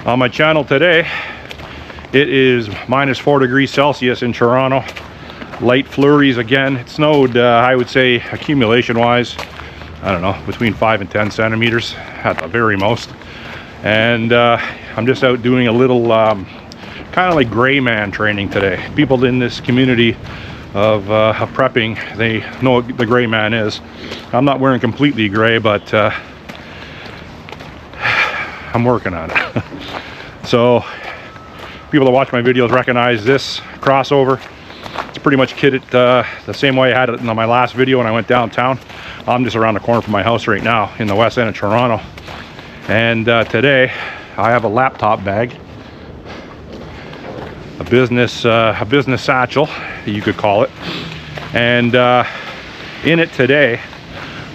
On my channel today, it is minus 4 degrees Celsius in Toronto. Light flurries again. It snowed, I would say, accumulation wise, I don't know, between 5 and 10 centimeters at the very most. And I'm just out doing a little kind of like gray man training today. People in this community of prepping, they know what the gray man is. I'm not wearing completely gray, but I'm working on it. So people that watch my videos recognize this crossover. It's pretty much kitted the same way I had it in my last video when I went downtown. I'm just around the corner from my house right now in the west end of Toronto. And today I have a laptop bag, a business satchel, you could call it. And in it today,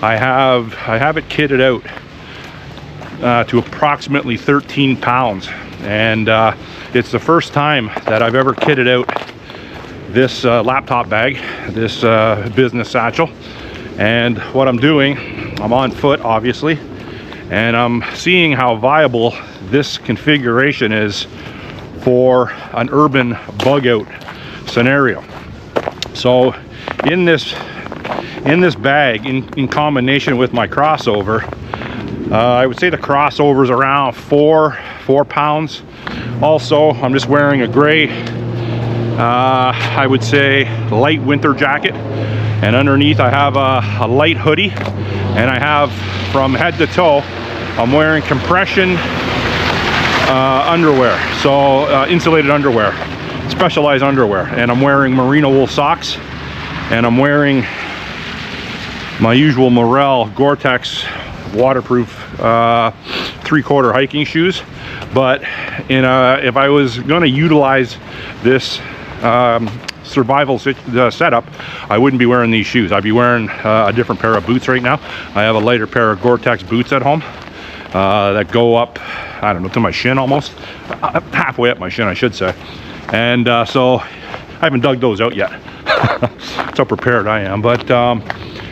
I have it kitted out to approximately 13 pounds. And it's the first time that I've ever kitted out this laptop bag, this business satchel. And what I'm doing, I'm on foot obviously, and I'm seeing how viable this configuration is for an urban bug out scenario. So in this bag, in combination with my crossover, I would say the crossover is around 4 pounds. Also, I'm just wearing a gray, I would say light winter jacket, and underneath I have a light hoodie, and I have from head to toe, I'm wearing compression underwear, so insulated underwear, specialized underwear, and I'm wearing merino wool socks, and I'm wearing my usual Morel Gore-Tex waterproof 3/4 hiking shoes. But if I was going to utilize this survival setup, I wouldn't be wearing these shoes. I'd be wearing a different pair of boots right now. I have a lighter pair of Gore-Tex boots at home that go up, I don't know, to my shin almost, halfway up my shin I should say. And so I haven't dug those out yet. That's how prepared I am. But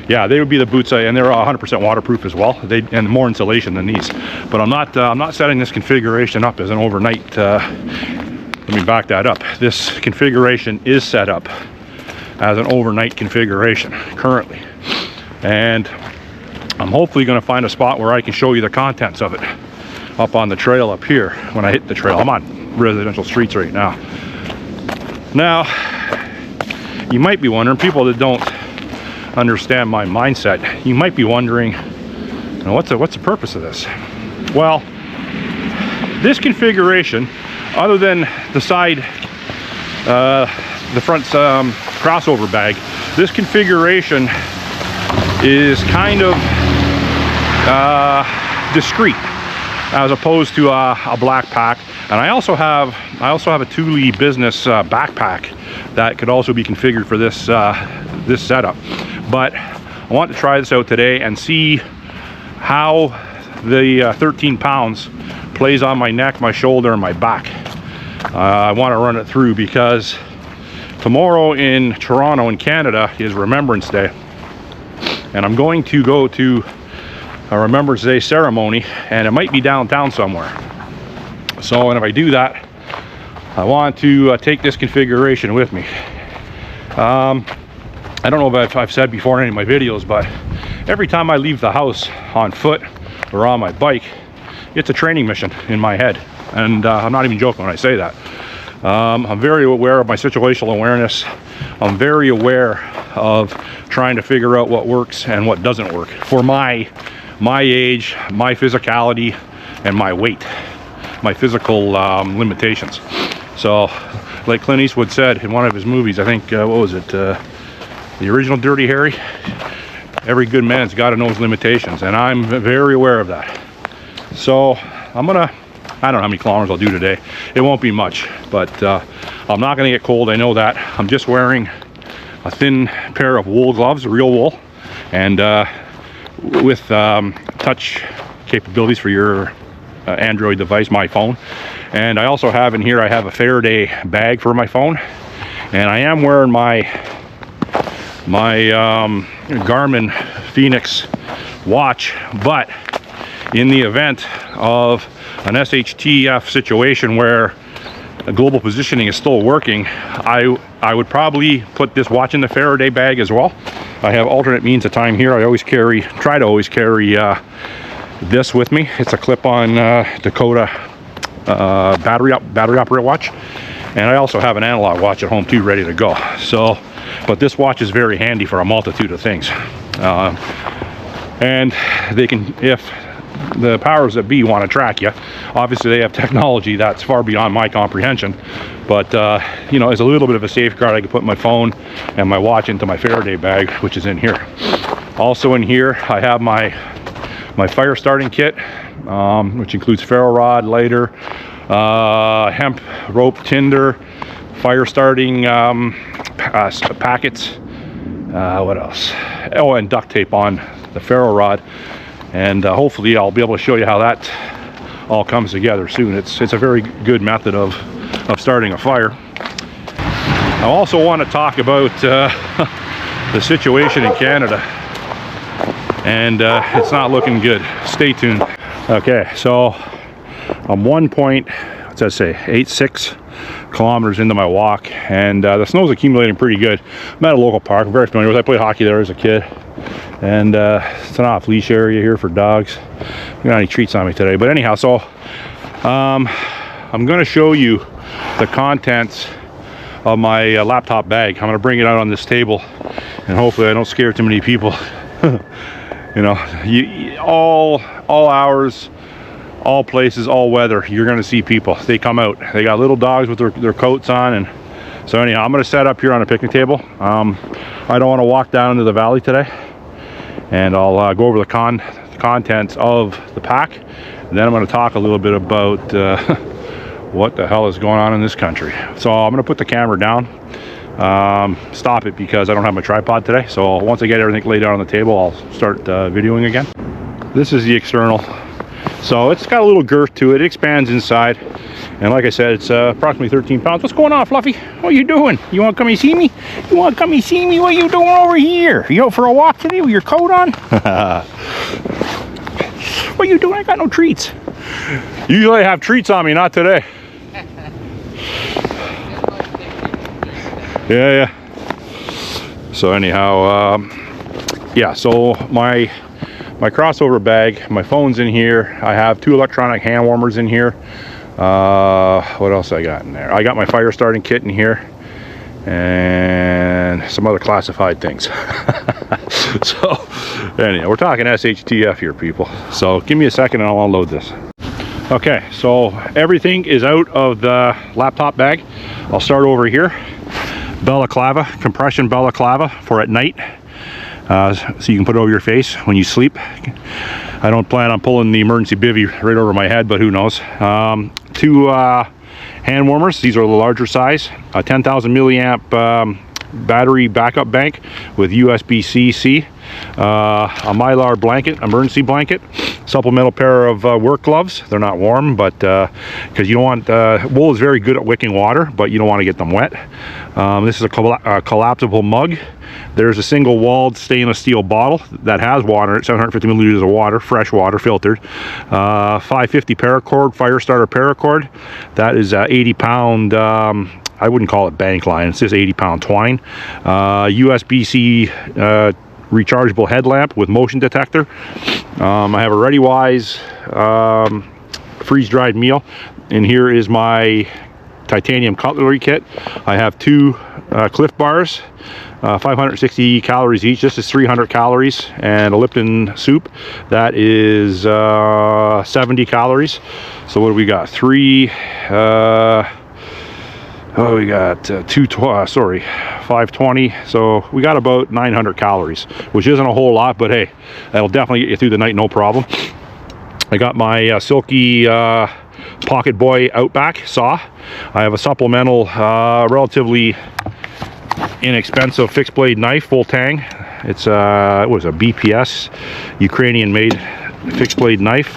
yeah, they would be the boots, and they're 100% waterproof as well. And more insulation than these. But I'm not setting this configuration up as an overnight. Let me back that up. This configuration is set up as an overnight configuration currently, and I'm hopefully going to find a spot where I can show you the contents of it up on the trail up here when I hit the trail. I'm on residential streets right now. Now, you might be wondering, people that don't understand my mindset, you might be wondering, you know, what's the purpose of this? Well, this configuration, other than the side, the front crossover bag, this configuration is kind of discreet as opposed to a black pack. And I also have a Thule business backpack that could also be configured for this this setup. But I want to try this out today and see how the 13 pounds plays on my neck, my shoulder, and my back. I want to run it through because tomorrow in Toronto in Canada is Remembrance Day, and I'm going to go to a Remembrance Day ceremony, and it might be downtown somewhere. So, and if I do that, I want to take this configuration with me. I don't know if I've said before in any of my videos, but every time I leave the house on foot or on my bike, it's a training mission in my head. And I'm not even joking when I say that. I'm very aware of my situational awareness. I'm very aware of trying to figure out what works and what doesn't work for my age, my physicality, and my weight, my physical limitations. So, like Clint Eastwood said in one of his movies, I think, what was it? The original Dirty Harry? Every good man's got to know his limitations, and I'm very aware of that. So, I don't know how many kilometers I'll do today. It won't be much, but I'm not going to get cold, I know that. I'm just wearing a thin pair of wool gloves, real wool, and with touch capabilities for your Android device, my phone. And I also have in here, I have a Faraday bag for my phone, and I am wearing my Garmin Fenix watch. But in the event of an SHTF situation where global positioning is still working, I would probably put this watch in the Faraday bag as well. I have alternate means of time here. I always try to always carry this with me. It's a clip-on Dakota battery operated watch, and I also have an analog watch at home too, ready to go. So, but this watch is very handy for a multitude of things, and they can, if the powers that be want to track you, obviously they have technology that's far beyond my comprehension, but you know, as a little bit of a safeguard, I can put my phone and my watch into my Faraday bag, which is in here. Also in here I have my fire starting kit, which includes ferro rod, lighter, hemp rope, tinder, fire starting packets, what else, oh, and duct tape on the ferro rod. And hopefully I'll be able to show you how that all comes together soon. It's a very good method of starting a fire. I also want to talk about the situation in Canada, and it's not looking good. Stay tuned. Okay, so I'm 1.86 kilometers into my walk, and the snow's accumulating pretty good. I'm at a local park I'm very familiar with. I played hockey there as a kid, and it's an off-leash area here for dogs. I don't got any treats on me today, but anyhow, so I'm going to show you the contents of my laptop bag. I'm going to bring it out on this table, and hopefully I don't scare too many people. You know, all hours, all places, all weather, you're going to see people. They come out. They got little dogs with their coats on, and so anyhow, I'm going to set up here on a picnic table. I don't want to walk down into the valley today, and I'll go over the contents of the pack, and then I'm going to talk a little bit about what the hell is going on in this country. So I'm going to put the camera down, stop it because I don't have my tripod today. So once I get everything laid out on the table, I'll start videoing again. This is the external. So it's got a little girth to it. It expands inside, and like I said, it's approximately 13 pounds. What's going on, Fluffy? What are you doing? You want to come and see me? You want to come and see me? What are you doing over here? You out for a walk today with your coat on? What are you doing? I got no treats. Usually I have treats on me, not today. Yeah. So anyhow, yeah, so my crossover bag, my phone's in here. I have 2 electronic hand warmers in here. What else I got in there? I got my fire starting kit in here, and some other classified things. So anyhow, we're talking SHTF here, people. So give me a second and I'll unload this. Okay, so everything is out of the laptop bag. I'll start over here. Balaclava, compression balaclava for at night. So you can put it over your face when you sleep. I don't plan on pulling the emergency bivvy right over my head, but who knows. 2 hand warmers. These are the larger size. A 10,000 milliamp battery backup bank with USB-C. A Mylar blanket, emergency blanket. Supplemental pair of work gloves. They're not warm, but because you don't want wool is very good at wicking water, but you don't want to get them wet. This is a collapsible mug. There's a single walled stainless steel bottle that has water in it, 750 milliliters of water, fresh water, filtered. 550 paracord, fire starter paracord. That is 80 pound, I wouldn't call it bank line, it's just 80 pound twine. USB-C rechargeable headlamp with motion detector. I have a ReadyWise freeze-dried meal. And here is my titanium cutlery kit. I have 2 Cliff Bars, 560 calories each. This is 300 calories, and a Lipton soup that is 70 calories. So what do we got? 520. So we got about 900 calories, which isn't a whole lot, but hey, that'll definitely get you through the night, no problem. I got my Silky Pocket Boy Outback saw. I have a supplemental, relatively inexpensive fixed blade knife, full tang. It's what was a BPS Ukrainian made fixed blade knife.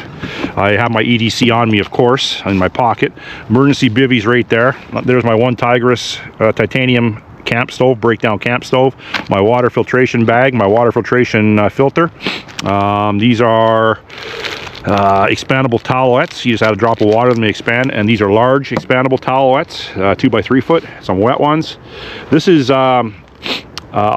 I have my EDC on me, of course, in my pocket. Emergency bivvies right there. There's my One Tigris titanium camp stove, breakdown camp stove. My water filtration bag, my water filtration filter. These are expandable towelettes. You just add a drop of water and they expand, and these are large expandable towelettes, 2 by 3 foot, some wet ones. This is a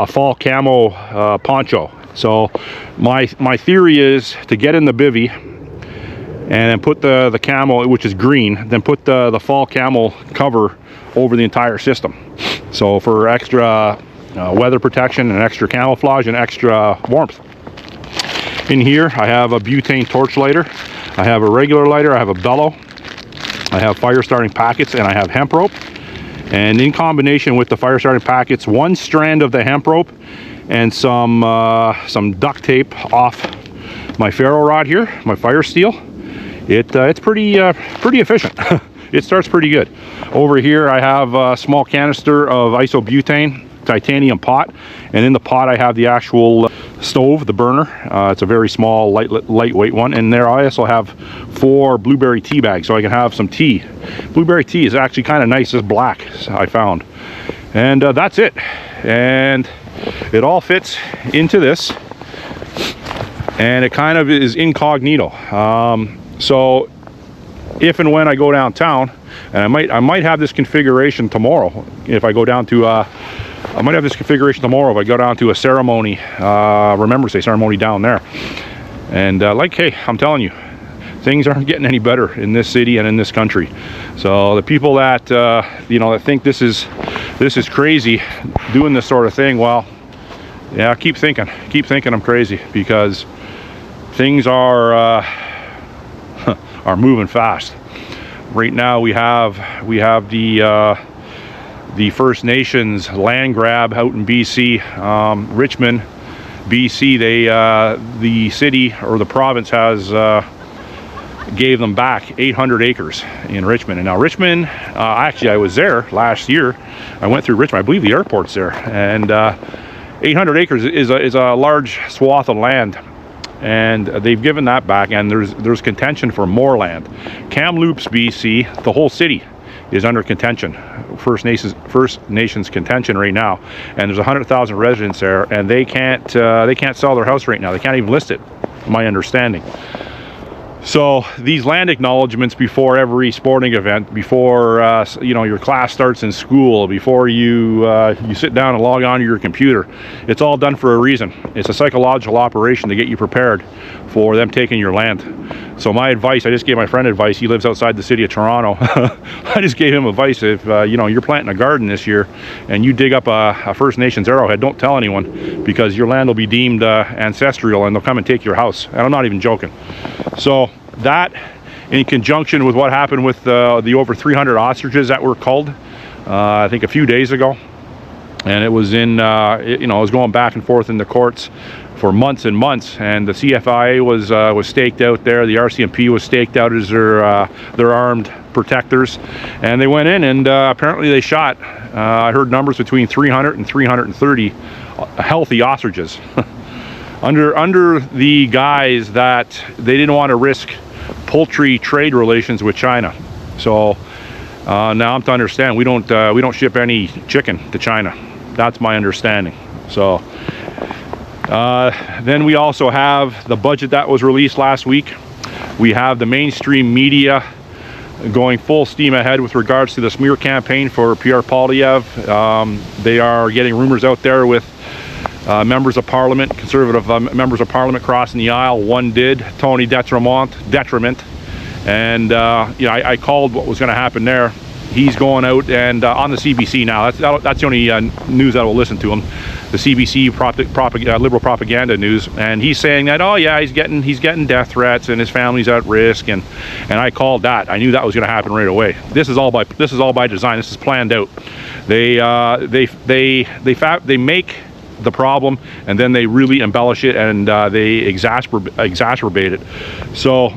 fall camo poncho. So my theory is to get in the bivvy and then put the camo, which is green, then put the fall camo cover over the entire system. So for extra weather protection and extra camouflage and extra warmth. In here I have a butane torch lighter, I have a regular lighter, I have a bellow, I have fire starting packets, and I have hemp rope. And in combination with the fire starting packets, 1 strand of the hemp rope and some duct tape off my ferro rod here, my fire steel, it's pretty efficient. It starts pretty good. Over here I have a small canister of isobutane titanium pot, and in the pot I have the actual stove, the burner. It's a very small lightweight one, and there I also have 4 blueberry tea bags so I can have some tea. Blueberry tea is actually kind of nice, it's black, I found. And that's it, and it all fits into this, and it kind of is incognito. So if and when I go downtown, and I might have this configuration tomorrow if I go down to I might have this configuration tomorrow if I go down to a ceremony, Remembrance Day ceremony down there. And like, hey, I'm telling you, things aren't getting any better in this city and in this country. So the people that you know, that think this is crazy doing this sort of thing, well, yeah, keep thinking I'm crazy, because things are moving fast. Right now we have the First Nations land grab out in BC, Richmond, BC. The city or the province has gave them back 800 acres in Richmond. And now Richmond, actually I was there last year. I went through Richmond. I believe the airport's there, and 800 acres is a large swath of land, and they've given that back, and there's contention for more land. Kamloops, BC, the whole city is under contention, First Nations contention right now, and there's 100,000 residents there, and they can't sell their house right now. They can't even list it, my understanding. So these land acknowledgements before every sporting event, before you know, your class starts in school, before you sit down and log on to your computer, it's all done for a reason. It's a psychological operation to get you prepared for them taking your land. So my advice, I just gave my friend advice. He lives outside the city of Toronto. I just gave him advice. If you know, you're planting a garden this year and you dig up a First Nations arrowhead, don't tell anyone, because your land will be deemed ancestral, and they'll come and take your house. And I'm not even joking. So that, in conjunction with what happened with the over 300 ostriches that were culled, I think a few days ago, and it was in you know, it was going back and forth in the courts for months and months, and the CFIA was staked out there, the RCMP was staked out as their armed protectors, and they went in and apparently they shot, I heard numbers between 300 and 330 healthy ostriches under the guise that they didn't want to risk poultry trade relations with China. So now I'm to understand we don't ship any chicken to China. That's my understanding. So then we also have the budget that was released last week. We have the mainstream media going full steam ahead with regards to the smear campaign for Pierre Poilievre. They are getting rumors out there with members of parliament, conservative members of parliament crossing the aisle. One did, Tony Detriment, and you know, I called what was going to happen there. He's going out and on the CBC now. That's the only news that will listen to him. The CBC liberal propaganda news, and he's saying that, oh yeah, he's getting death threats and his family's at risk, and I called that. I knew that was going to happen right away. This is all by design. This is planned out. They make the problem, and then they really embellish it, and they exacerbate it. So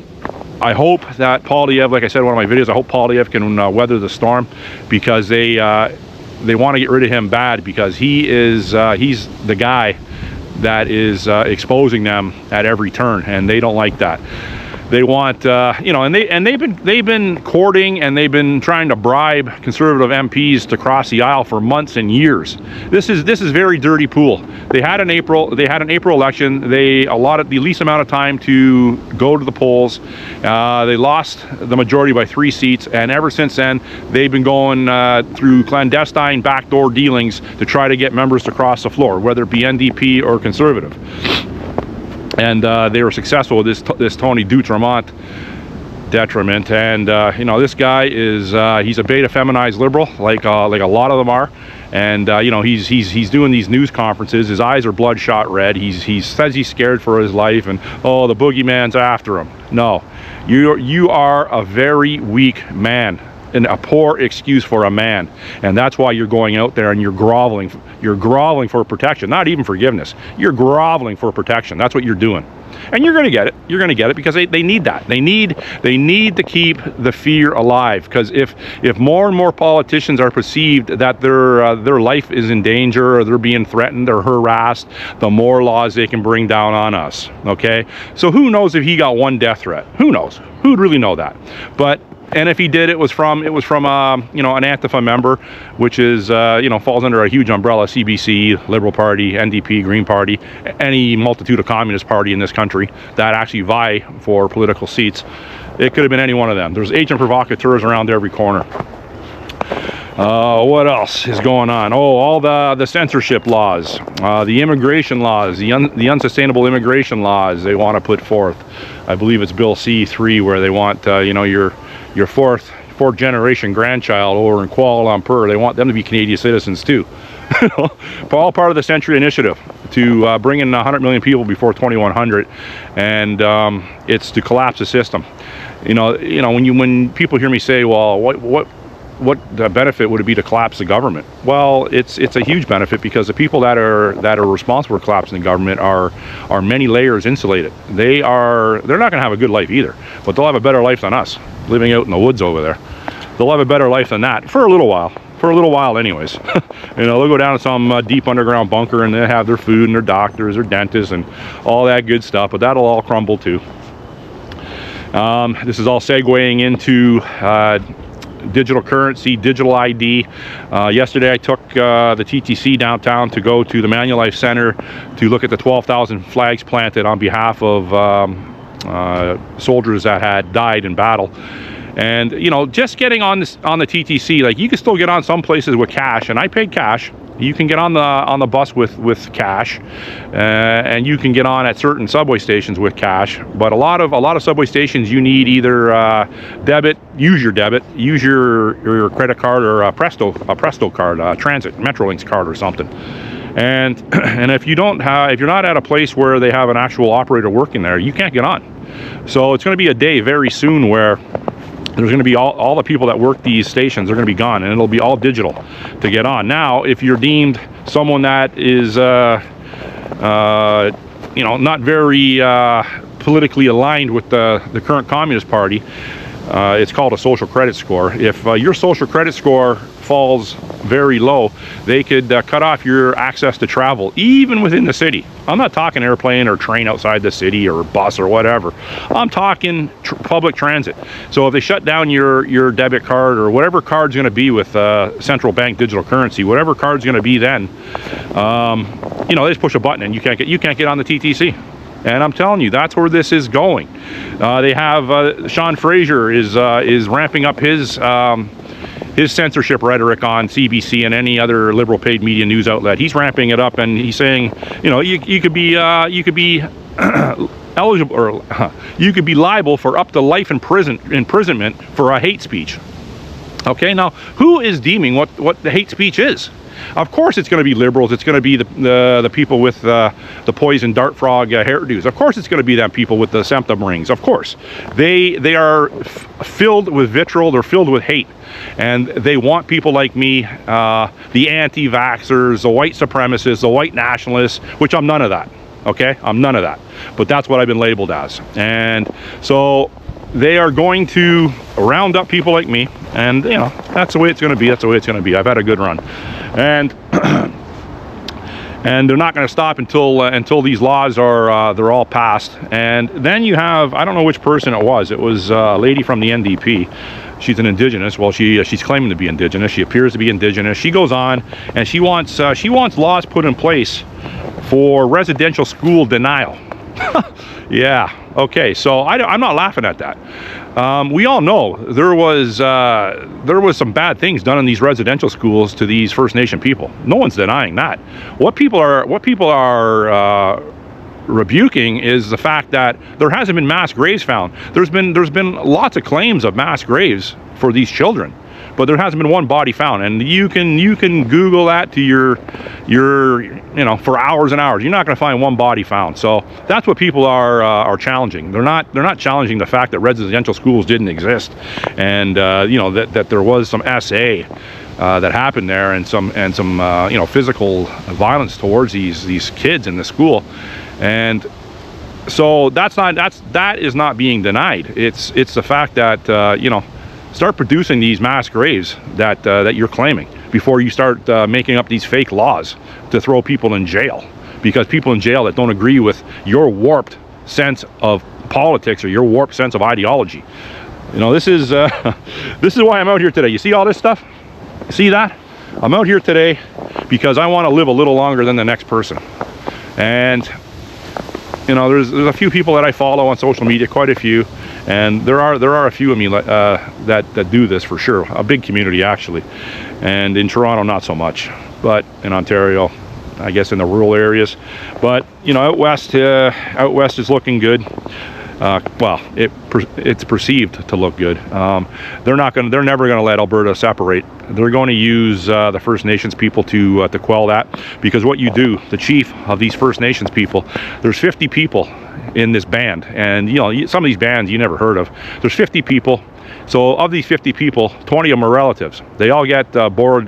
I hope that Poilievre, like I said in one of my videos, I hope Poilievre can weather the storm, because they want to get rid of him bad, because he's the guy that is exposing them at every turn, and they don't like that. They want, you know, and they've been courting, and they've been trying to bribe conservative MPs to cross the aisle for months and years. This is very dirty pool. They had an April election. They allotted the least amount of time to go to the polls. They lost the majority by 3 seats, and ever since then, they've been going through clandestine backdoor dealings to try to get members to cross the floor, whether it be NDP or Conservative. And they were successful with this Tony Doutremont detriment. And you know, this guy is he's a beta feminized liberal, like a lot of them are. And you know, he's doing these news conferences. His eyes are bloodshot red. He says he's scared for his life, and oh, the boogeyman's after him. No, you are a very weak man, and a poor excuse for a man, and that's why you're going out there and you're groveling for protection, not even forgiveness. You're groveling for protection. That's what you're doing, and you're going to get it. You're going to get it because they need that. They need to keep the fear alive, because if more and more politicians are perceived that their life is in danger, or they're being threatened or harassed, the more laws they can bring down on us. Okay, so who knows if he got one death threat? Who knows? Who'd really know that? And if he did, it was from you know, an Antifa member, which is you know, falls under a huge umbrella: CBC, Liberal Party, NDP, Green Party, any multitude of communist party in this country that actually vie for political seats. It could have been any one of them. There's agent provocateurs around every corner. What else is going on? Oh, all the censorship laws, the immigration laws, the unsustainable immigration laws they want to put forth. I believe it's Bill C-3, where they want you know, your fourth generation grandchild over in Kuala Lumpur, they want them to be Canadian citizens too. All part of the Century Initiative to bring in 100 million people before 2100, and it's to collapse the system. You know when people hear me say, well, what benefit would it be to collapse the government? Well, it's a huge benefit, because the people that are responsible for collapsing the government are many layers insulated. They're not going to have a good life either, but they'll have a better life than us, living out in the woods over there. They'll have a better life than that for a little while anyways. You know, they'll go down to some deep underground bunker, and they'll have their food and their doctors, their dentists, and all that good stuff, but that'll all crumble too. This is all segueing into digital currency, digital ID. Yesterday I took the TTC downtown to go to the Manulife Center to look at the 12,000 flags planted on behalf of soldiers that had died in battle. And you know, just getting on the TTC, like, you can still get on some places with cash, and I paid cash. You can get on the bus with cash, and you can get on at certain subway stations with cash. But a lot of subway stations, you need either debit, use your credit card, or a Presto card, Transit, Metrolinx card or something. And if you're not at a place where they have an actual operator working there, you can't get on. So it's going to be a day very soon where there's going to be all the people that work these stations are going to be gone, and it'll be all digital to get on. Now, if you're deemed someone that is, you know, not very politically aligned with the current Communist Party, it's called a social credit score. If your social credit score falls very low, they could cut off your access to travel, even within the city. I'm not talking airplane or train outside the city, or bus or whatever. I'm talking public transit. So if they shut down your debit card, or whatever card's going to be with central bank digital currency, whatever card's going to be then, you know, they just push a button and you can't get on the TTC. And I'm telling you, that's where this is going. They have Sean Fraser is ramping up his censorship rhetoric on CBC and any other liberal paid media news outlet. He's ramping it up, and he's saying, you know, you could be eligible, or you could be liable for up to life imprisonment for a hate speech. Okay, now who is deeming what the hate speech is? Of course it's going to be liberals. It's going to be the people with the poison dart frog hairdos. Of course it's going to be them people with the septum rings. Of course. They are filled with vitriol. They're filled with hate. And they want people like me, the anti-vaxxers, the white supremacists, the white nationalists, which I'm none of that. Okay? I'm none of that. But that's what I've been labeled as. And so they are going to round up people like me, and you know, that's the way it's going to be. That's the way it's going to be. I've had a good run. And And they're not going to stop until these laws are they're all passed. And then you have, I don't know which person it was a lady from the NDP. She's an indigenous. Well, she's claiming to be indigenous. She appears to be indigenous. She goes on and she wants laws put in place for residential school denial. Yeah, okay, so I'm not laughing at that. We all know there was some bad things done in these residential schools to these First Nation people. No one's denying that. What people are rebuking is the fact that there hasn't been mass graves found. There's been lots of claims of mass graves for these children, but there hasn't been one body found. And you can Google that to your for hours and hours. You're not going to find one body found. So that's what people are challenging. They're not challenging the fact that residential schools didn't exist, and that there was some SA that happened there, and some physical violence towards these kids in the school. And so that is not being denied. It's the fact that start producing these mass graves that you're claiming before you start making up these fake laws to throw people in jail, because people in jail that don't agree with your warped sense of politics or your warped sense of ideology. This is why I'm out here today. You see all this stuff? See that? I'm out here today because I want to live a little longer than the next person. And there's a few people that I follow on social media, quite a few, and there are a few of me that do this for sure. A big community, actually, and in Toronto not so much, but in Ontario, I guess in the rural areas. But out west is looking good. Well, it's perceived to look good. They're never going to let Alberta separate. They're going to use the First Nations people to quell that, because what you do, the chief of these First Nations people, there's 50 people in this band, and some of these bands you never heard of. There's 50 people. So of these 50 people, 20 of them are relatives. They all get board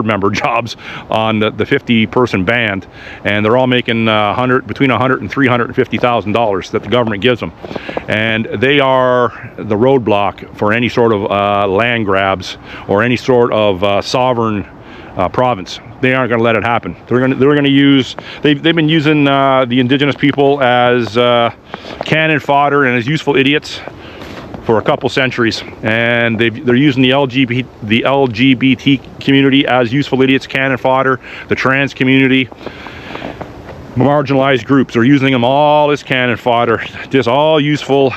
member jobs on the 50-person band, and they're all making between $100,000 and $350,000 that the government gives them. And they are the roadblock for any sort of land grabs or any sort of sovereign province. They aren't going to let it happen. They're going to use. They've been using the indigenous people as cannon fodder and as useful idiots for a couple centuries, and they're using the LGBT community as useful idiots, cannon fodder. The trans community, marginalized groups, are using them all as cannon fodder, just all useful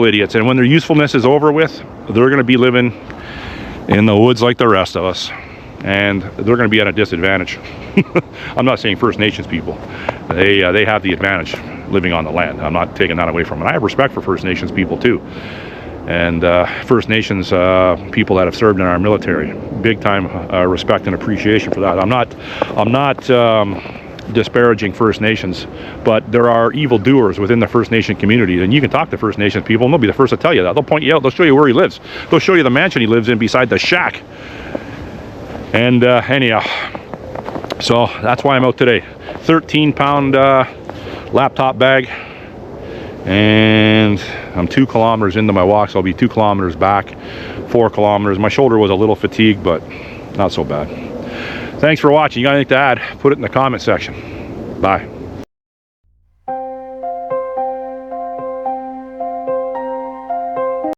idiots. And when their usefulness is over with, they're going to be living in the woods like the rest of us, and they're going to be at a disadvantage. I'm not saying First Nations people. They have the advantage living on the land. I'm not taking that away from them. I have respect for First Nations people too. And First Nations people that have served in our military, big time respect and appreciation for that. I'm not disparaging First Nations, but there are evildoers within the First Nation community, and you can talk to First Nations people, and they'll be the first to tell you that. They'll point you out. They'll show you where he lives. They'll show you the mansion he lives in beside the shack. And anyhow, so that's why I'm out today. 13-pound laptop bag. And I'm 2 kilometers into my walk, so I'll be 2 kilometers back, 4 kilometers. My shoulder was a little fatigued, but not so bad. Thanks for watching. You got anything to add? Put it in the comment section. Bye.